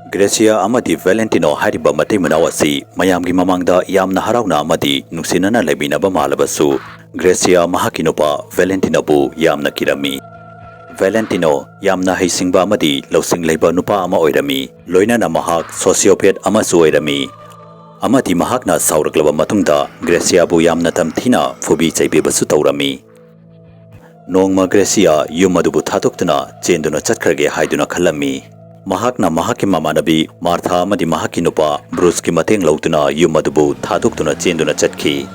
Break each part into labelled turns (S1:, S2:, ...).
S1: Gracia amadi Valentino hariba matay manawasi mayamgi mamangda yamna harauna amadi nuksinana labinaba malabasu Gracia mahakinupa Valentino bu yamna kirami Valentino yamna haisingba amadi lausing leiba nupa ama oirami loinana mahak sociopath amasu oirami amadi mahakna sauraklaba matungda Gracia bu yamna tamthina phobi chaibebasu taurami Nongma Gracia yumadubu thatoktuna chenduna chatkrage haiduna khalami Mahakna mahaki mamanabi Martha amadi mahaki nupa Bruce ki mateng lautuna yumadubu thaduktuna chenduna chatki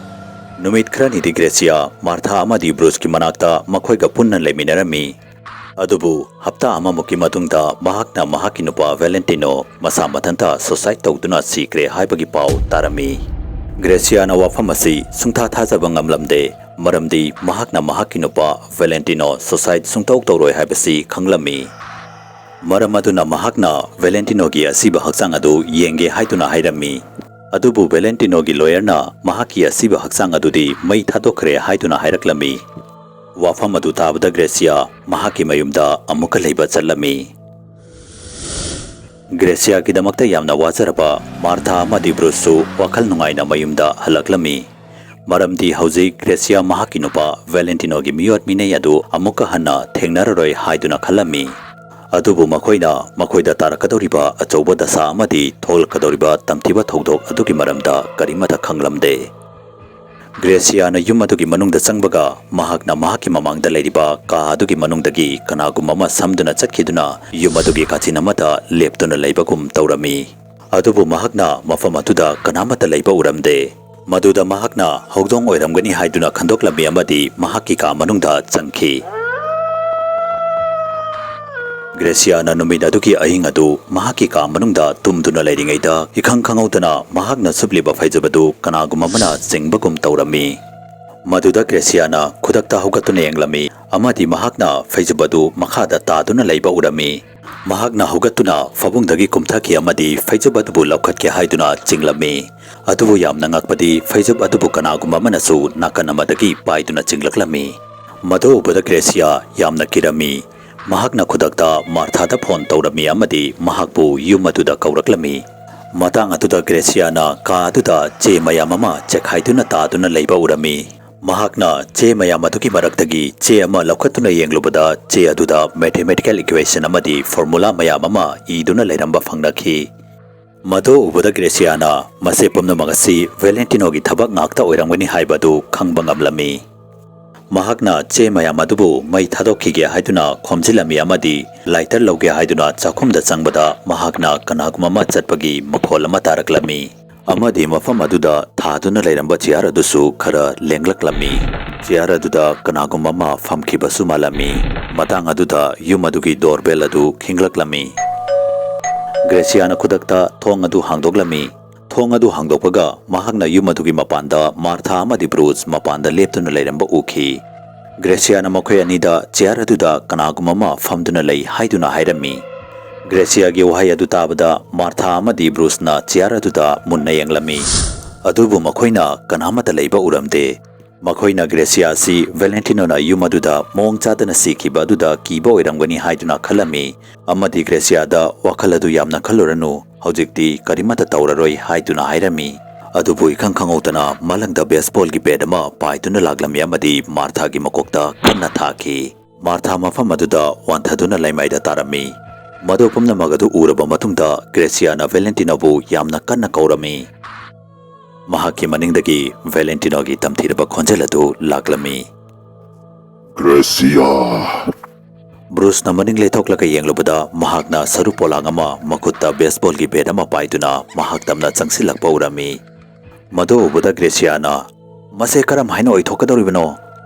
S1: Numit khrani di Gracia Martha amadi Bruce ki manakta makhoiga punna leiminarami adubu hapta amamuki matungda mahakna mahaki nupa Valentino masa mathanta suicide tawduna sikre haibagi pau tarami Gracia na wafam asi sungtha thajaba ngamlamde maramdi mahakna mahaki nupa Valentino suicide sungtauk tawroi haibasi khanglami Maramaduna mahakna Valentino gi asiba haksang adu yenge haituna hairami adubu Valentino gi lawyer na mahaki asiba haksang adu di mai thadokre haituna hairaklami wafam adu tabda Gracia mahaki mayumda amuka leiba chalami Gracia ki damakta yamna wazaraba Martha amadi Bruce wakal nungaina mayumda halaklami maramdi hauzik Gracia mahaki nupa Valentino gi miyot minei adu amuka hanna thengnararoi haiduna khalami adubu makoida tarakadoriba achauba dasa amadi tholkadoriba tamthiba thodok adugi maramda karimata khanglamde Gracia na yum adugi manungda changbaga mahakna mahaki mamangda leiriba ka adugi manungdagi kanagumama samduna chatkiduna yum adugi kachinamata leptuna leibagum taurami adubu mahakna mafam atuda kanamata leiba uramde maduda mahakna hogdong oiramgani haiduna khandoklami amadi mahaki ka manungda changki Gracia na numida duki ahing adu mahaki ka manungda tumduna leiringaida ikhang khangautana mahakna subliba faijabadu kanagumamana singbagum taurami maduda Gracia na khudakta hogatuna yenglami amadi mahakna faijabadu makhada taduna leiba urami mahakna hogatuna fabungdagi kumthaki amadi faijabadu laukhatke haiduna chinglami adubu yamna ngakpadi faijab adubu kanagumamana su nakanamadagi paiduna chinglaklami madu ubada Gracia yamna kirami Mahakna khudakta Martha da phone taurami amadi mahakbu yumatuda kauraklami matang atuda Gracia na ka atuda che mayamama chekhaiduna taduna leiba urami mahakna che mayamaduki maraktagi che ama laukhatuna yenglubada che aduda mathematical equation amadi formula mayamama iduna leiramba phangnakhi mado ubada Gracia na mase pumna magasi Valentino gi thabak ngakta oiramgani haibadu khangba ngamlami Mahakna che mayamadubu mai thadokhige haiduna khomjilami amadi lighter loge haiduna chakhumda changbada mahakna kanagumama chatpagi makholama taraklami amadi mafam aduda thaduna leiramba chiara dusu khara lenglaklami chiara duda kanagumama famkhibasu malami matang aduda yumadugi doorbell adu khinglaklami Gracia na khudakta thong adu hangdoklami thong adu hangdokpaga mahakna yumadugi mapanda Martha amadi Bruce mapanda leptuna leiramba ukhi Gracia na makhoi anida chair aduda kanagumama famduna lei haiduna hairami Gracia gi wahai adu tabada Martha amadi Bruce na chair aduda munna yenglami adubu makhoina kanamata leiba uramde makhoina Gracia si Valentino na yumaduda mong chadana sikhiba aduda kiba oiramgani haiduna khalami amadi Gracia da wakhaladu yamna khaluranu hojikti karimata tauraroi haiduna hairami adubu ikhang khangautana malangda baseball gi bat ama paiduna laglami amadi Martha gi makokta kanna thaki Martha mafam aduda wanthaduna laimaida tarami madu pumna magadu uraba matungda Gracia na Valentino bu yamna kanna kaurami mahaki maningdagi Valentino gi tamthiraba khonjeladu laglami
S2: Gracia
S1: Bruce na maning leithoklaga yenglubada mahakna saru polangama makutta baseball gi bat ama paiduna mahaktamna changsilakpa urami madu ubada Gracia na mase karam haino oithokadoribano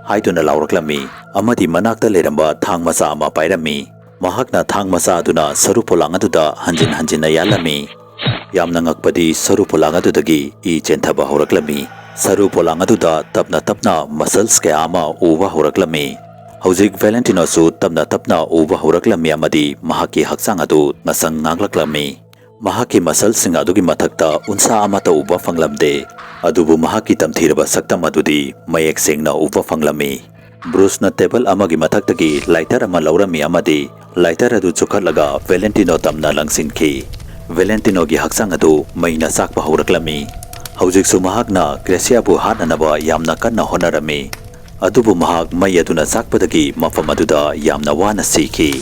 S1: haiduna lauraklami amadi manakta leramba thang masa ama pairami mahakna thang masa aduna saru polang aduda hanjin hanjina yalami yamna ngakpadi saru polang adudagi I chenthaba horaklami saru polang aduda tapna muscles ke ama uba horaklami hauzik Valentino su tapna uba horaklami amadi mahaki haksang adu ngasang nganglaklami mahaki muscle sing adugi mathakta unsa amata uba phanglamde adubu mahaki tamthiraba saktam adudi mayek sengna uba phanglami Bruce na table amagi mathaktagi lighter ama laurami amadi lighter adu chukhatlaga Valentino tamna langsinki Valentinogi haksang adu maina sakpa hauraklammi. Haujiksu mahakna Graciabu hatnanaba yamna kanna honarami. Adubu mahak mai aduna sakpadagi mafam aduda yamna wana siki.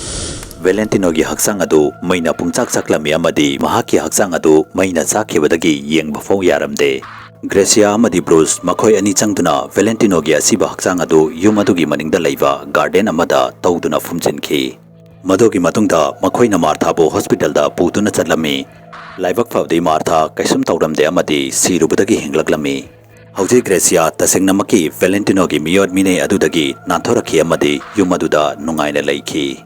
S1: Valentinogi haksang adu maina pungchak saklami amadi mahaki haksang adu maina sakhibadagi yengba fau yaramde. Gracia amadi Bruce makhoi ani changduna Valentinogi asiba haksang adu yum adugi maningda leiba garden amada tawduna fumjinki. Madogi matungda makhoina Marthabu hospital da putuna chatlami. Laibak fawdi Martha kaisum tawramde amadi sirubadagi hinglaklami. Hauji Gracia tasengnamaki Valentinogi miyod mine adudagi nanthoraki amadi yum aduda nungaina leiki.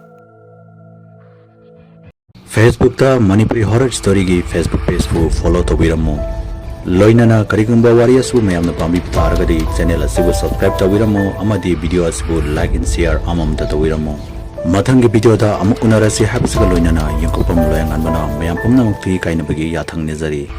S1: Facebook ta Manipuri horror story gi Facebook page fu follow tawiramu. Loinana karigumba wari asu mayamna pambi taragadi channel asibu subscribe tawiramu amadi video asibu like and share amamta tawiramu. Mathangi video da amuk unarasi habsga loinana yangkopam loyangan bana mayam pumna mukti kaina bagi yathang nizari.